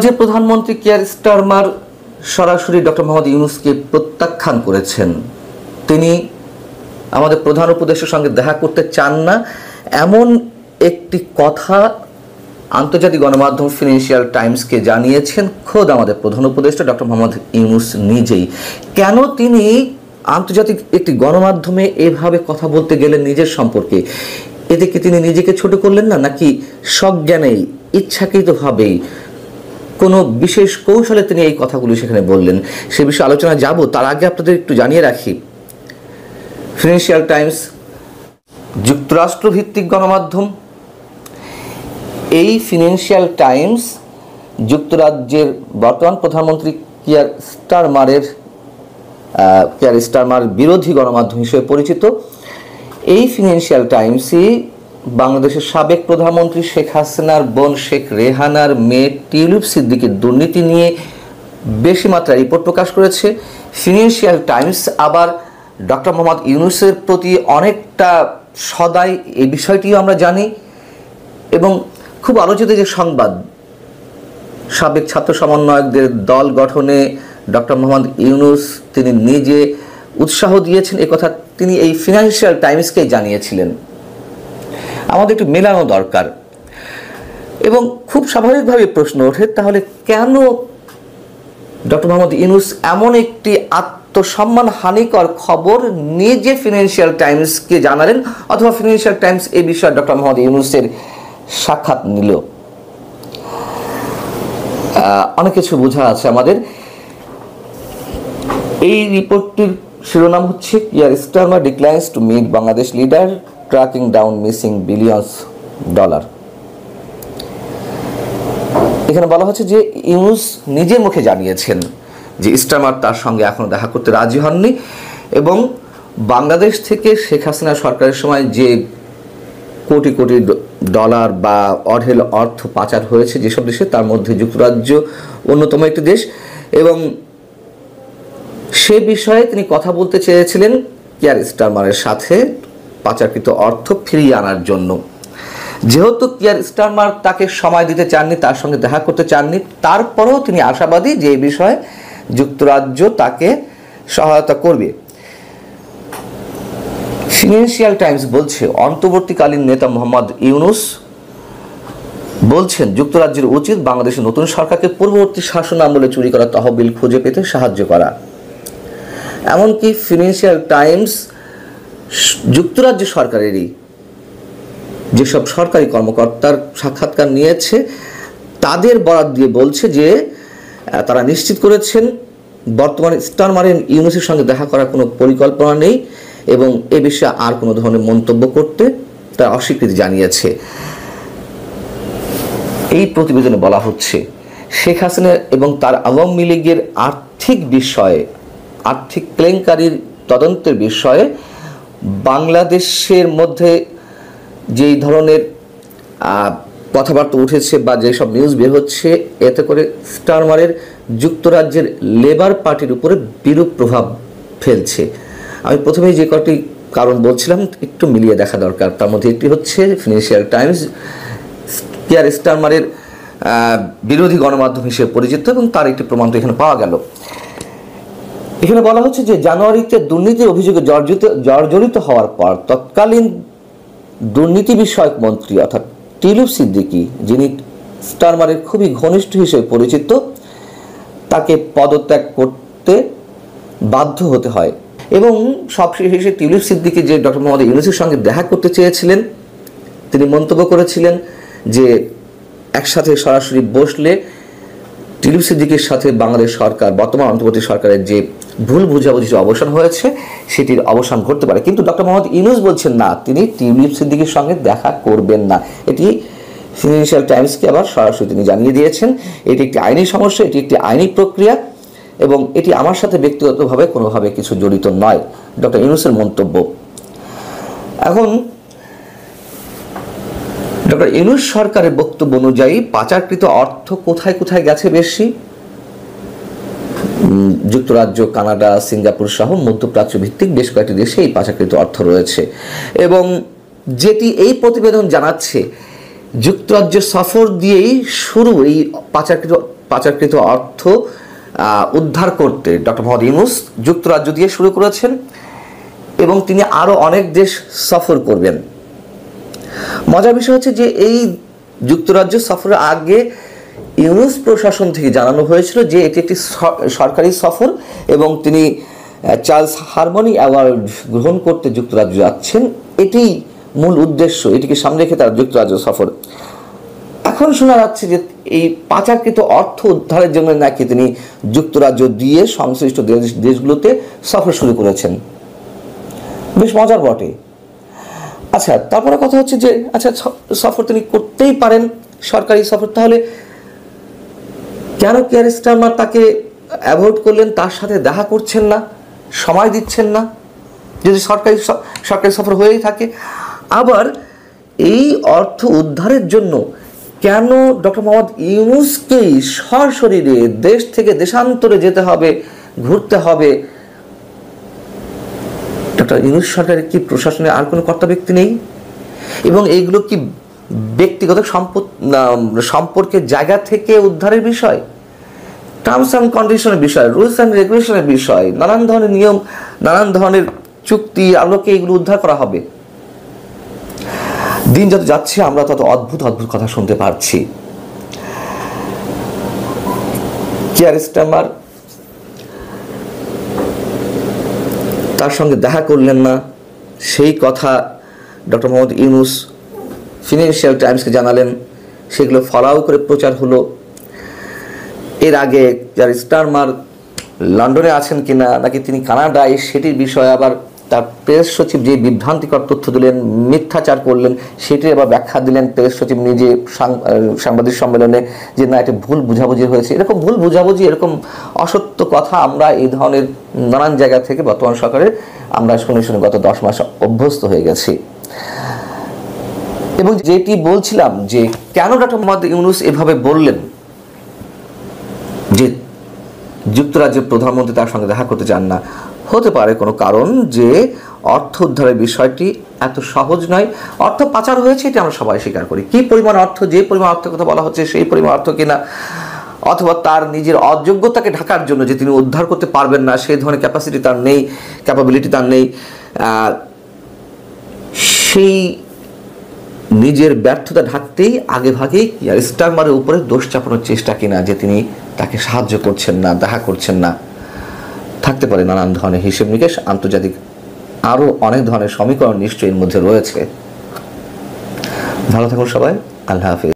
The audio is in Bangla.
যে প্রধানমন্ত্রী কিয়ার স্টারমার সরাসরি ডক্টর মোহাম্মদ ইউনূসকে প্রত্যাখ্যান করেছেন, তিনি আমাদের প্রধান উপদেষ্টার সঙ্গে দেখা করতে চান না, এমন একটি কথা আন্তর্জাতিক গণমাধ্যম ফিনান্সিয়াল টাইমসকে জানিয়েছেন খোদ আমাদের প্রধান উপদেষ্টা ডক্টর মোহাম্মদ ইউনূস নিজেই। কেন তিনি আন্তর্জাতিক একটি গণমাধ্যমে এভাবে কথা বলতে গেলেন নিজের সম্পর্কে? এতে কি তিনি নিজেকে ছোট করলেন না, নাকি সজ্ঞানেই ইচ্ছাকৃতভাবেই কোনো বিশেষ কৌশলে তিনি এই কথাগুলো সেখানে বললেন? সে বিষয়ে আলোচনা যাব। তার আগে আপনাদের একটু জানিয়ে রাখি, ফিনান্সিয়াল টাইমস যুক্তরাষ্ট্র ভিত্তিক গণমাধ্যম। এই ফিনান্সিয়াল টাইমস যুক্তরাজ্যের বর্তমান প্রধানমন্ত্রী কিয়ার স্টারমার বিরোধী গণমাধ্যম হিসেবে পরিচিত। এই ফিনান্সিয়াল টাইমসই বাংলাদেশের সাবেক প্রধানমন্ত্রী শেখ হাসিনার বোন শেখ রেহানার মেয়ে টিউলিপ সিদ্দিকীর দুর্নীতি নিয়ে বেশি মাত্রায় রিপোর্ট প্রকাশ করেছে। ফিনান্সিয়াল টাইমস আবার ডক্টর মোহাম্মদ ইউনূসের প্রতি অনেকটা সদয়, এই বিষয়টিও আমরা জানি। এবং খুব আলোচিত যে সংবাদ, সাবেক ছাত্র সমন্বয়কদের দল গঠনে ডক্টর মোহাম্মদ ইউনূস তিনি নিজে উৎসাহ দিয়েছেন, এ কথা তিনি এই ফিনান্সিয়াল টাইমসকে জানিয়েছিলেন। আমাদের একটু মেলানো দরকার। এবং খুব স্বাভাবিকভাবে প্রশ্ন ওঠে, তাহলে কেন ডক্টর মোহাম্মদ ইউনূস এমন একটি আত্মসম্মান হানিকর খবর নিজে ফিনান্সিয়াল টাইমসকে জানালেন, অথবা ফিনান্সিয়াল টাইমস এই বিষয়ে ডক্টর মোহাম্মদ ইউনূসের সাক্ষাৎ নিল? অনেক কিছু বোঝা আছে আমাদের। এই রিপোর্টটির শিরোনাম হচ্ছে Keir Starmer declines to meet Bangladesh leader tracking down missing billions dollar. এখানে বলা হচ্ছে যে ইউনূস নিজের মুখে জানিয়েছেন যে স্টারমার তার সঙ্গে এখনো দেখা করতে রাজি হননি, এবং বাংলাদেশ থেকে শেখ হাসিনা সরকারের সময় যে কোটি কোটি ডলার বা অঢেল অর্থ পাচার হয়েছে যেসব দেশে, তার মধ্যে যুক্তরাজ্য অন্যতম একটি দেশ, এবং সে বিষয়ে তিনি কথা বলতে চেয়েছিলেন কিয়ার স্টারমারের সাথে পাচারকৃত অর্থ ফিরিয়ে আনার জন্য। যেহেতু কিয়ার স্টারমার তাকে সময় দিতে চাননি, তার সঙ্গে দেখা করতে চাননি, তারপরেও তিনি আশাবাদী যে এই বিষয়ে যুক্তরাজ্য তাকে সহায়তা করবে। ফিনান্সিয়াল টাইমস বলছে, অন্তর্বর্তীকালীন নেতা মোহাম্মদ ইউনূস বলছেন যুক্তরাজ্যের উচিত বাংলাদেশের নতুন সরকারকে পূর্ববর্তী শাসন আমলে চুরি করা তহবিল খুঁজে পেতে সাহায্য করা। এমনকি ফিনান্সিয়াল টাইমস যুক্তরাজ্য সরকারেরই যেসব সরকারি কর্মকর্তার সাক্ষাৎকার নিয়েছে তাদের বরাত দিয়ে বলছে যে তারা নিশ্চিত করেছেন বর্তমানে স্টারমারের ইউনূসের সঙ্গে দেখা করার কোনো পরিকল্পনা নেই, এবং এ বিষয়ে আর কোনো ধরনের মন্তব্য করতে তারা অস্বীকৃতি জানিয়েছে। এই প্রতিবেদনে বলা হচ্ছে, শেখ হাসিনা এবং তার আওয়ামী লীগের আর্থিক কেলেঙ্কারির তদন্তের বিষয়ে বাংলাদেশের মধ্যে যেই ধরনের কথাবার্তা উঠেছে বা যেসব নিউজ বের হচ্ছে, এতে করে স্টারমারের যুক্তরাজ্যের লেবার পার্টির উপরে বিরূপ প্রভাব ফেলছে। আমি প্রথমেই যে কটি কারণ বলছিলাম একটু মিলিয়ে দেখা দরকার। তার মধ্যে একটি হচ্ছে ফিনান্সিয়াল টাইমস কিয়ার স্টারমারের বিরোধী গণমাধ্যম হিসেবে পরিচিত, এবং তার একটি প্রমাণ তো এখানে পাওয়া গেল। এখানে বলা হচ্ছে যে জানুয়ারিতে দুর্নীতির অভিযোগে জর্জরিত হওয়ার পর তৎকালীন দুর্নীতি বিষয়ক মন্ত্রী অর্থাৎ টিউলিপ সিদ্দিকী, যিনি স্টারমারের খুবই ঘনিষ্ঠ হিসেবে পরিচিত, তাকে পদত্যাগ করতে বাধ্য হতে হয়। এবং সবশেষে টিউলিপ সিদ্দিকী যে ডক্টর মোহাম্মদ ইউনূসের সঙ্গে দেখা করতে চেয়েছিলেন, তিনি মন্তব্য করেছিলেন যে একসাথে সরাসরি বসলে টিউলিপ সিদ্দিকীর সাথে বাংলাদেশ সরকার, বর্তমান অন্তর্বর্তী সরকারের যে ভুল বুঝাবুঝির অবসান হয়েছে সেটির অবসান ঘটতে পারে। কিন্তু ডক্টর মোহাম্মদ ইউনূস বলছেন না, তিনি টিউলিপ সিদ্দিকীর সঙ্গে দেখা করবেন না। এটি ফিনান্সিয়াল টাইমসকে আবার সরাসরি তিনি জানিয়ে দিয়েছেন। এটি একটি আইনি সমস্যা, এটি একটি আইনি প্রক্রিয়া, এবং এটি আমার সাথে ব্যক্তিগতভাবে কোনোভাবে কিছু জড়িত নয়, ডক্টর ইউনূসের মন্তব্য। এখন ডক্টর ইউনূস সরকারের বক্তব্য অনুযায়ী পাচারকৃত অর্থ কোথায় কোথায় গেছে বেশি? যুক্তরাজ্য, কানাডা, সিঙ্গাপুর সহ মধ্যপ্রাচ্য ভিত্তিক বেশ কয়েকটি দেশে এই পাচারকৃত অর্থ রয়েছে, এবং যেটি এই প্রতিবেদন জানাচ্ছে যুক্তরাজ্য সফর দিয়েই শুরু এই পাচারকৃত পাচারকৃত অর্থ উদ্ধার করতে ডক্টর মোহাম্মদ ইউনূস যুক্তরাজ্য দিয়ে শুরু করেছেন এবং তিনি আরও অনেক দেশ সফর করবেন। মজার বিষয় হচ্ছে যে এই যুক্তরাজ্য সফরের আগে ইউনূস প্রশাসন থেকে জানানো হয়েছিল যে এটি একটি সরকারি সফর এবং তিনি চার্লস হারমোনি অ্যাওয়ার্ড গ্রহণ করতে যুক্তরাজ্য যাচ্ছেন, এটি মূল উদ্দেশ্য, এটিকে সামনে রেখে তার যুক্তরাজ্য সফর। এখন শোনা যাচ্ছে যে এই পাচারকৃত অর্থ উদ্ধারের জন্য নাকি তিনি যুক্তরাজ্য দিয়ে সংশ্লিষ্ট দেশগুলোতে সফর শুরু করেছেন। বেশ মজার বটে। আচ্ছা, তারপরে কথা হচ্ছে যে আচ্ছা সফর তিনি করতেই পারেন, সরকারি সফর, তাহলে কেন কিয়ার স্টারমার তাকে অ্যাভয়েড করলেন, তার সাথে দেখা করছেন না, সময় দিচ্ছেন না, যদি সরকারি সফর হয়েই থাকে? আবার এই অর্থ উদ্ধারের জন্য কেন ডক্টর মোহাম্মদ ইউনূসকেই সশরীরে দেশ থেকে দেশান্তরে যেতে হবে, ঘুরতে হবে? ডক্টর ইউনূস সরকারের কি প্রশাসনে আর কোনো কর্তা ব্যক্তি নেই? এবং এইগুলো কি ব্যক্তিগত সম্পর্কের জায়গা থেকে উদ্ধারের বিষয়, টার্মস অ্যান্ড কন্ডিশনের বিষয়, রুলস অ্যান্ড রেগুলেশনের বিষয়, নানান ধরনের নিয়ম, নানান ধরনের চুক্তি আলোকে এগুলো উদ্ধার করা হবে? দিন যত যাচ্ছে আমরা তত অদ্ভুত অদ্ভুত কথা শুনতে পারছি। কিয়ার স্টারমার তার সঙ্গে দেখা করলেন না, সেই কথা ডক্টর মোহাম্মদ ইউনূস ফিনান্সিয়াল টাইমসকে জানালেন, সেগুলো ফলাও করে প্রচার হলো। এর আগে কিয়ার স্টারমার লন্ডনে আছেন কিনা নাকি তিনি কানাডায়, সেটির বিষয়ে আবার তার প্রেস সচিব যে বিভ্রান্তিকর তথ্য দিলেন, মিথ্যাচার করলেন, সেটির আবার ব্যাখ্যা দিলেন প্রেস সচিব নিজে সাংবাদিক সম্মেলনে, যে না এটা ভুল বুঝাবুঝি হয়েছে। এরকম ভুল বুঝাবুঝি, এরকম অসত্য কথা আমরা এই ধরনের নানান জায়গা থেকে বর্তমান সরকারের আমরা শুনে শুনে গত 10 মাস অভ্যস্ত হয়ে গেছি। এবং যেটি বলছিলাম যে কেন ডক্টর মোহাম্মদ ইউনূস এভাবে বললেন যে যুক্তরাজ্যের প্রধানমন্ত্রী তার সঙ্গে দেখা করতে চান না, হতে পারে কোনো কারণ যে অর্থ উদ্ধারের বিষয়টি এত সহজ নয়। অর্থ পাচার হয়েছে এটি আমরা সবাই স্বীকার করি, কি পরিমাণ অর্থ, যে পরিমাণ অর্থের কথা বলা হচ্ছে সেই পরিমাণ অর্থ কিনা, অথবা তার নিজের অযোগ্যতাকে ঢাকার জন্য যে তিনি উদ্ধার করতে পারবেন না সেই ধরনের ক্যাপাসিটি তার নেই, ক্যাপাবিলিটি তার নেই, সেই নিজের ব্যর্থতা ঢাকতেই আগে ভাগেই কিয়ার স্টারমারের উপরে দোষ চাপানোর চেষ্টা কিনা, যে তিনি তাকে সাহায্য করছেন না, দেখা করছেন না। থাকতে পারে নানান ধরনের হিসেব নিকেশ, আন্তর্জাতিক আরও অনেক ধরনের সমীকরণ নিশ্চয়ই এর মধ্যে রয়েছে। ভালো থাকুন সবাই, আল্লাহ হাফিজ।